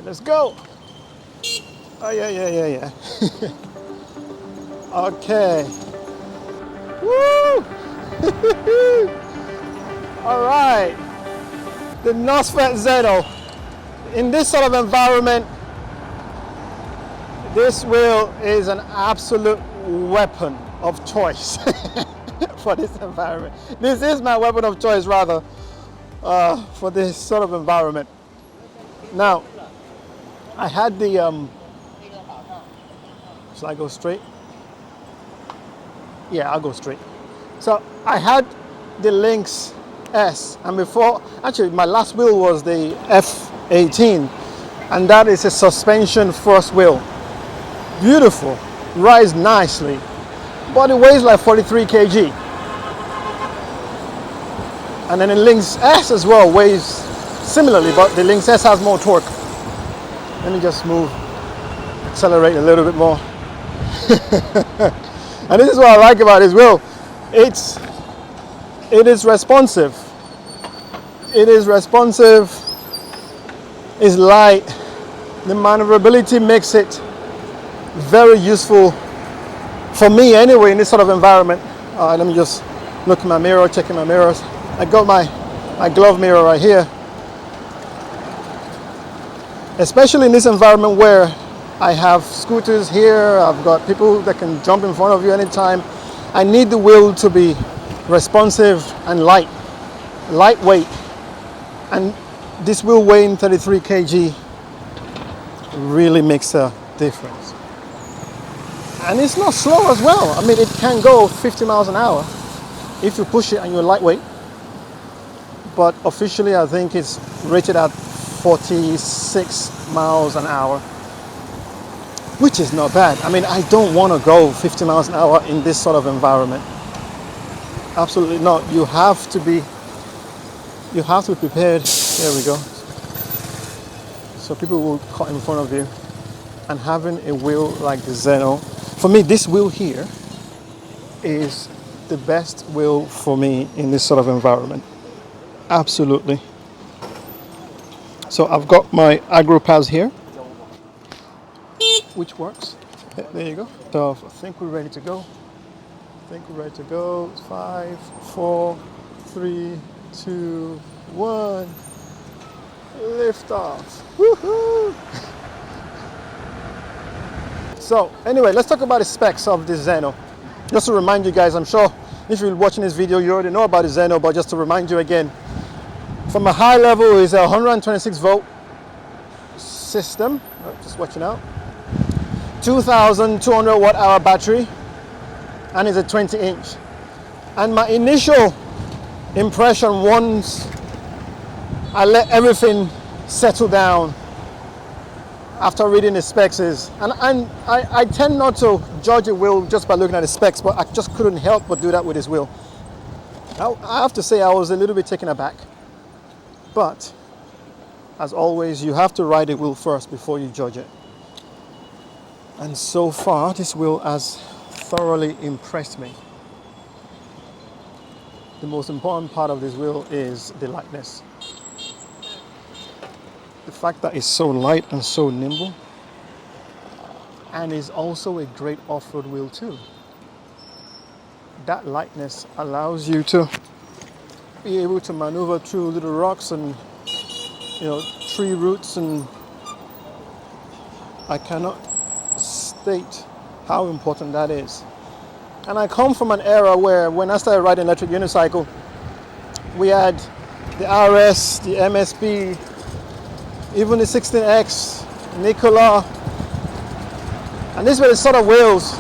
right, let's go. Oh, yeah. Okay. Woo! All right. The NOSFET XENO. In this sort of environment, this wheel is an absolute weapon of choice for this environment. This is my weapon of choice, rather, for this sort of environment. Now, I had the, shall I go straight? Yeah, I'll go straight. So I had the Lynx S, and before, actually my last wheel was the F18, and that is a suspension first wheel. Beautiful, rides nicely, but it weighs like 43 kg. And then the Lynx S as well weighs similarly, but the Lynx S has more torque. Let me just accelerate a little bit more. And this is what I like about this wheel. It is responsive. It is responsive. It's light. The maneuverability makes it very useful for me anyway in this sort of environment. Let me just look in my mirror, checking my mirrors. I got my glove mirror right here. Especially in this environment where I have scooters here, I've got people that can jump in front of you anytime. I need the wheel to be responsive and lightweight. And this wheel weighing 33 kg really makes a difference. And it's not slow as well. I mean, it can go 50 miles an hour if you push it and you're lightweight. But officially, I think it's rated at 46 miles an hour, which is not bad. I mean, I don't want to go 50 miles an hour in this sort of environment. Absolutely not. You have to be prepared. There we go. So people will cut in front of you. And having a wheel like the XENO, for me, this wheel here is the best wheel for me in this sort of environment. Absolutely. So I've got my agro pads here, which works. There you go. So I think we're ready to go. It's 5, 4, 3, 2, 1. Lift off. Woohoo! So anyway, let's talk about the specs of the XENO. Just to remind you guys, I'm sure if you're watching this video, you already know about the XENO, but just to remind you again, from a high level is a 126 volt system, just watching out, 2,200 watt hour battery, and it's a 20 inch. And my initial impression once I let everything settle down after reading the specs is, and I tend not to judge a wheel just by looking at the specs, but I just couldn't help but do that with this wheel. I have to say I was a little bit taken aback. But, as always, you have to ride the wheel first before you judge it. And so far, this wheel has thoroughly impressed me. The most important part of this wheel is the lightness. The fact that it's so light and so nimble. And is also a great off-road wheel too. That lightness allows you to be able to maneuver through little rocks and tree roots, and I cannot state how important that is. And I come from an era where when I started riding electric unicycle, we had the RS, the MSP, even the 16X, Nikola, and these were the sort of wheels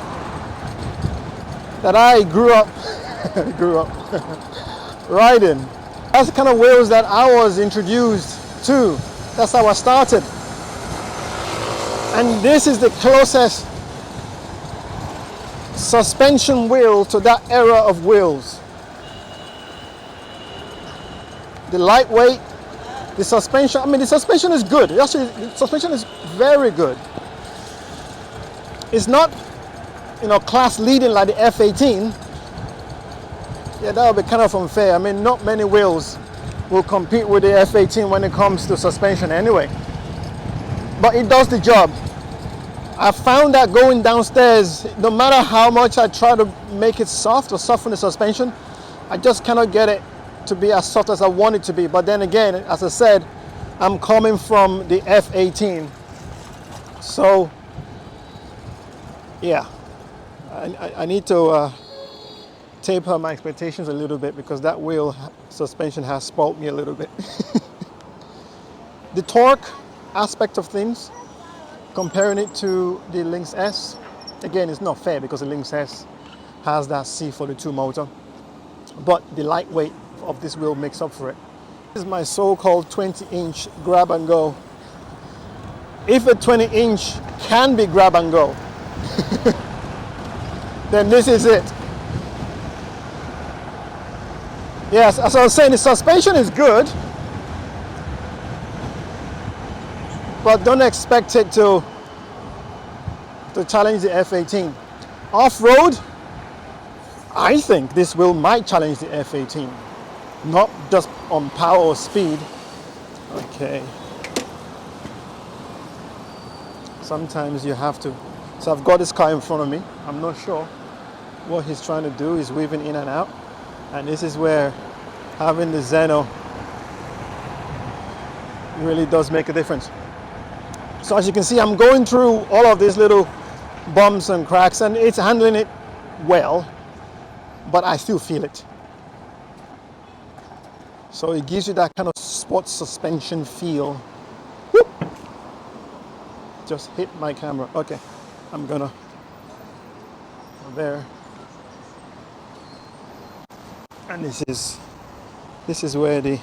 that I grew up riding. That's the kind of wheels that I was introduced to. That's how I started. And this is the closest suspension wheel to that era of wheels. The lightweight, the suspension, I mean the suspension is good. Actually, the suspension is very good. It's not, class leading like the F18. Yeah, that would be kind of unfair. I mean, not many wheels will compete with the F18 when it comes to suspension anyway. but it does the job. I found that going downstairs, no matter how much I try to make it soft or soften the suspension, I just cannot get it to be as soft as I want it to be. But then again, as I said, I'm coming from the F18. So, yeah, I need to taper my expectations a little bit because that wheel suspension has spoiled me a little bit. The torque aspect of things, comparing it to the Lynx S, again, it's not fair because the Lynx S has that C42 motor, but the lightweight of this wheel makes up for it. This is my so-called 20-inch grab and go. If a 20-inch can be grab and go, then this is it. Yes, as I was saying, the suspension is good, but don't expect it to challenge the F18. Off-road, I think this wheel might challenge the F18, not just on power or speed. Okay. Sometimes you have to. So I've got this car in front of me. I'm not sure what he's trying to do. He's weaving in and out. And this is where having the Xeno really does make a difference. So as you can see, I'm going through all of these little bumps and cracks, and it's handling it well, but I still feel it. So it gives you that kind of sports suspension feel. Whoop. Just hit my camera. Okay, I'm gonna there. And this is where the,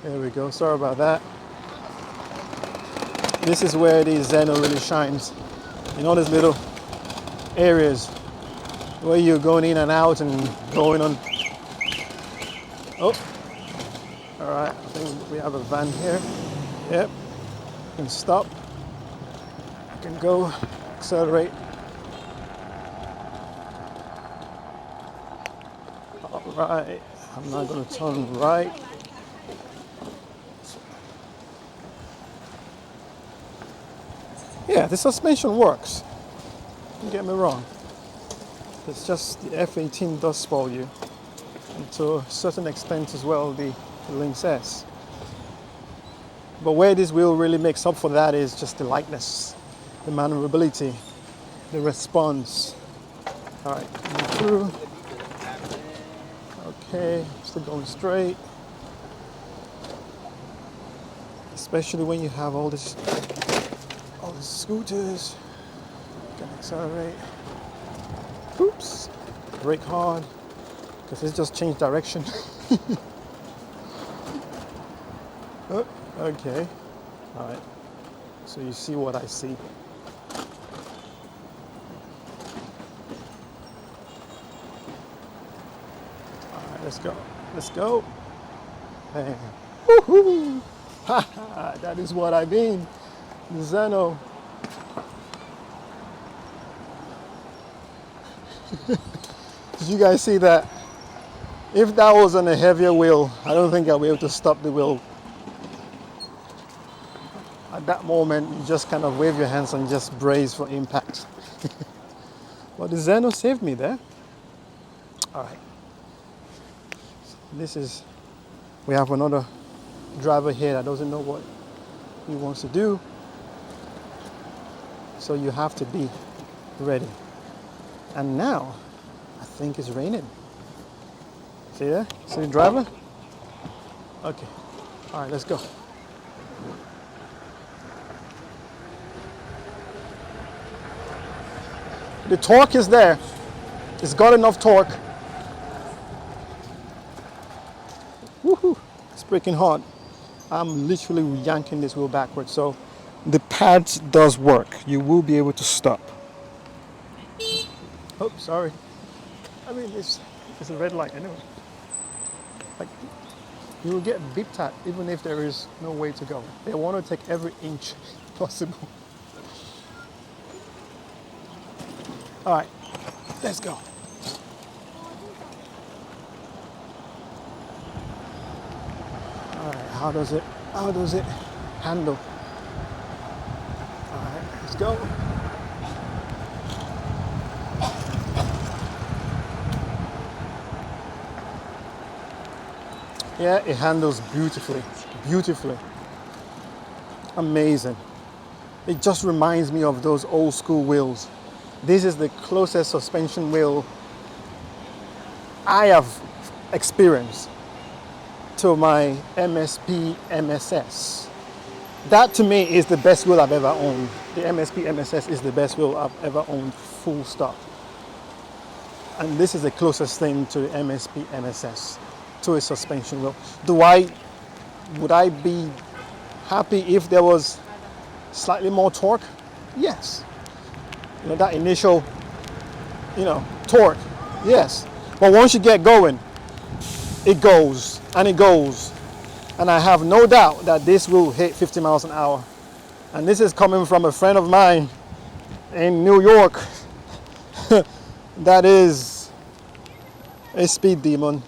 there we go, sorry about that. This is where the Xeno really shines, in all these little areas where you're going in and out and going on. Oh, all right, I think we have a van here. Yep, you can stop, you can go, accelerate. All right, I'm not gonna turn right. Yeah, the suspension works. Don't get me wrong. It's just the F18 does spoil you, and to a certain extent as well the Lynx S. But where this wheel really makes up for that is just the lightness, the maneuverability, the response. All right, coming through. Okay, still going straight. Especially when you have all these scooters, you can accelerate. Oops, brake hard, because it's just changed direction. Oh, okay, all right, so you see what I see. All right, let's go. Bang. Woohoo! Ha, that is what I mean. The Xeno. Did you guys see that? If that was on a heavier wheel, I don't think I'll be able to stop the wheel. At that moment, you just kind of wave your hands and just brace for impact. But the Xeno saved me there. All right. We have another driver here that doesn't know what he wants to do. So you have to be ready. And now, I think it's raining. See there? See the driver? Okay. All right, let's go. The torque is there. It's got enough torque. Woohoo! It's breaking hard. I'm literally yanking this wheel backwards, so the pads does work. You will be able to stop. Oh, sorry. I mean, it's a red light anyway. Like, you will get beeped at even if there is no way to go. They want to take every inch possible. All right, let's go. All right, how does it handle? Alright, let's go. Yeah, it handles beautifully, beautifully. Amazing. It just reminds me of those old school wheels. This is the closest suspension wheel I have experienced to my MSP MSS. That to me is the best wheel I've ever owned. The MSP MSS is the best wheel I've ever owned, full stop. And this is the closest thing to the MSP MSS, to a suspension wheel. Would I be happy if there was slightly more torque? Yes. You know, that initial, torque, yes. But once you get going, it goes and it goes. And I have no doubt that this will hit 50 miles an hour. And this is coming from a friend of mine in New York that is a speed demon.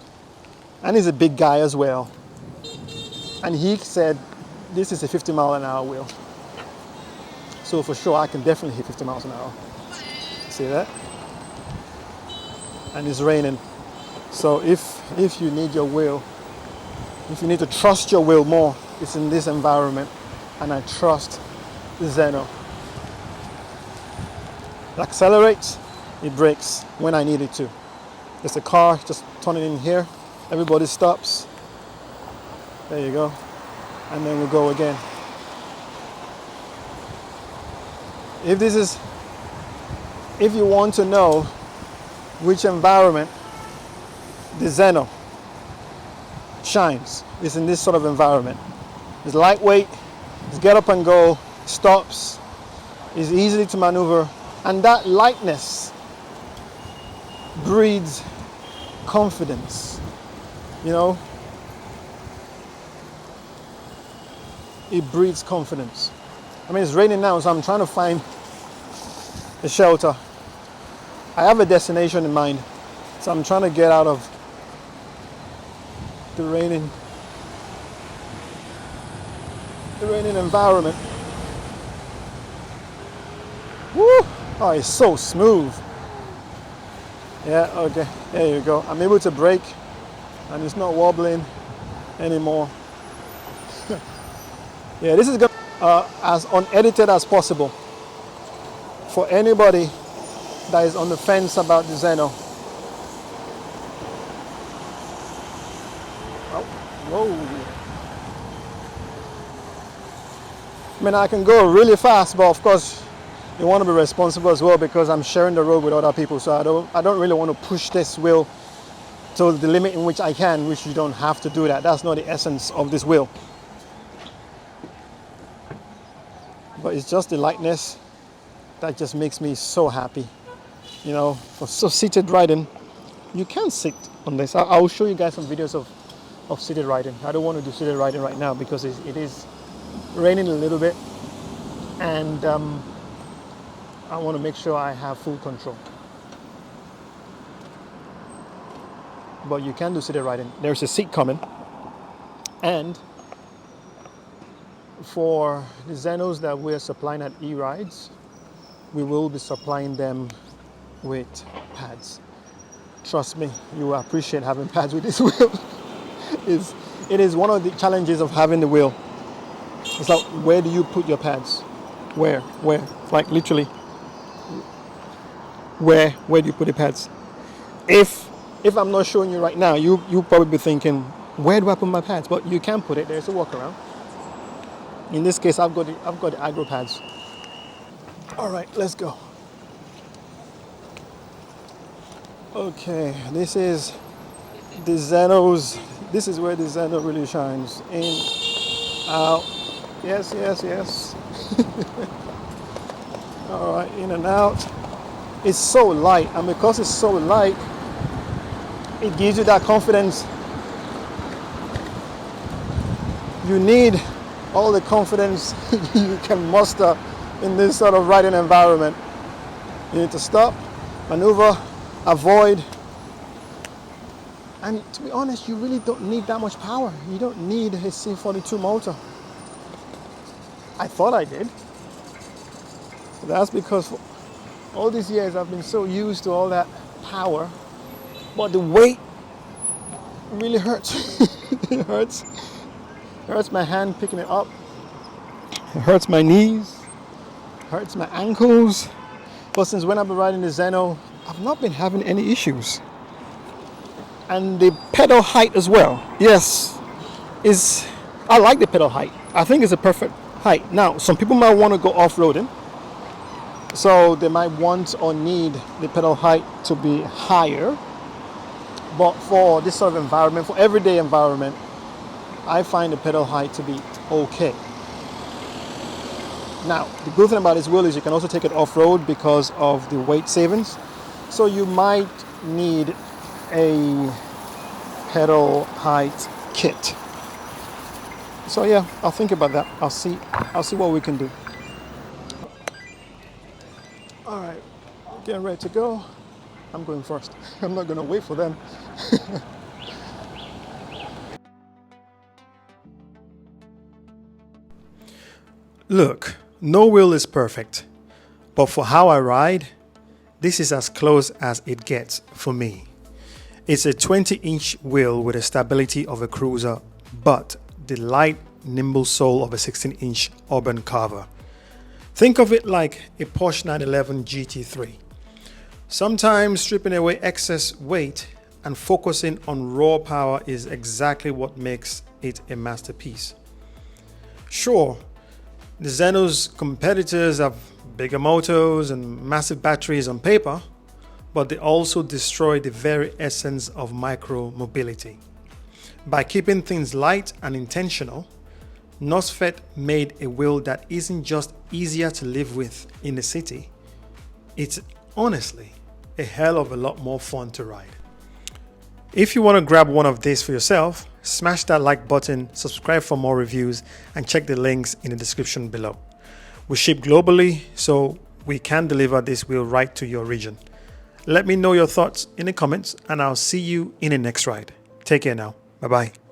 And he's a big guy as well. And he said, this is a 50 mile an hour wheel. So for sure, I can definitely hit 50 miles an hour. See that? And it's raining. So if you need your wheel, if you need to trust your wheel more, it's in this environment. And I trust the XENO. It accelerates, it brakes when I need it to. There's a car, just turn it in here. Everybody stops. There you go. And then we'll go again. If you want to know which environment the XENO shines, it's in this sort of environment. It's lightweight, it's get up and go, stops, it's easy to maneuver, and that lightness breeds confidence. It breeds confidence. I mean, it's raining now, so I'm trying to find a shelter. I have a destination in mind, so I'm trying to get out of the raining environment. Woo! Oh, it's so smooth. Yeah, okay, there you go. I'm able to brake, and it's not wobbling anymore. Yeah, this is as unedited as possible for anybody that is on the fence about the XENO. Oh, whoa. I mean, I can go really fast, but of course, you want to be responsible as well because I'm sharing the road with other people. So I don't really want to push this wheel to the limit in which I can, which you don't have to do that. That's not the essence of this wheel. But it's just the lightness that just makes me so happy. For seated riding, you can sit on this. I'll show you guys some videos of seated riding. I don't want to do seated riding right now because it is raining a little bit, and I want to make sure I have full control. But you can do seated riding. There's a seat coming, and for the XENOs that we're supplying at E-Rides, we will be supplying them with pads. Trust me, you will appreciate having pads with this wheel. It is one of the challenges of having the wheel. It's like, where do you put your pads? Where? Like literally, where do you put the pads? If I'm not showing you right now, you'll probably be thinking, where do I put my pads? But you can put it, there's a workaround. In this case, I've got the agro pads. All right, let's go. Okay, this is the XENOs. This is where the XENO really shines. In, out. Yes. All right, in and out. It's so light, and because it's so light, it gives you that confidence. You need all the confidence you can muster in this sort of riding environment. You need to stop, maneuver, avoid. And to be honest, you really don't need that much power. You don't need a C42 motor. I thought I did. That's because for all these years I've been so used to all that power, but the weight really hurts. It hurts. It hurts my hand picking it up. It hurts my knees. It hurts my ankles. But since when I've been riding the Xeno, I've not been having any issues. And the pedal height as well. Yes, I like the pedal height. I think it's a perfect height. Now, some people might want to go off-roading, so they might want or need the pedal height to be higher. But for this sort of environment, for everyday environment, I find the pedal height to be okay. Now, the good thing about this wheel is you can also take it off-road because of the weight savings. So you might need a pedal height kit. So yeah, I'll think about that. I'll see what we can do. All right, getting ready to go. I'm going first. I'm not going to wait for them. Look, no wheel is perfect, but for how I ride, this is as close as it gets for me. It's a 20-inch wheel with the stability of a cruiser, but the light, nimble sole of a 16-inch urban carver. Think of it like a Porsche 911 GT3. Sometimes stripping away excess weight and focusing on raw power is exactly what makes it a masterpiece. Sure, the Xeno's competitors have bigger motors and massive batteries on paper, but they also destroy the very essence of micro-mobility. By keeping things light and intentional, NOSFET made a wheel that isn't just easier to live with in the city, it's honestly a hell of a lot more fun to ride. If you want to grab one of these for yourself, smash that like button, subscribe for more reviews, and check the links in the description below. We ship globally, so we can deliver this wheel right to your region. Let me know your thoughts in the comments, and I'll see you in the next ride. Take care now. Bye-bye.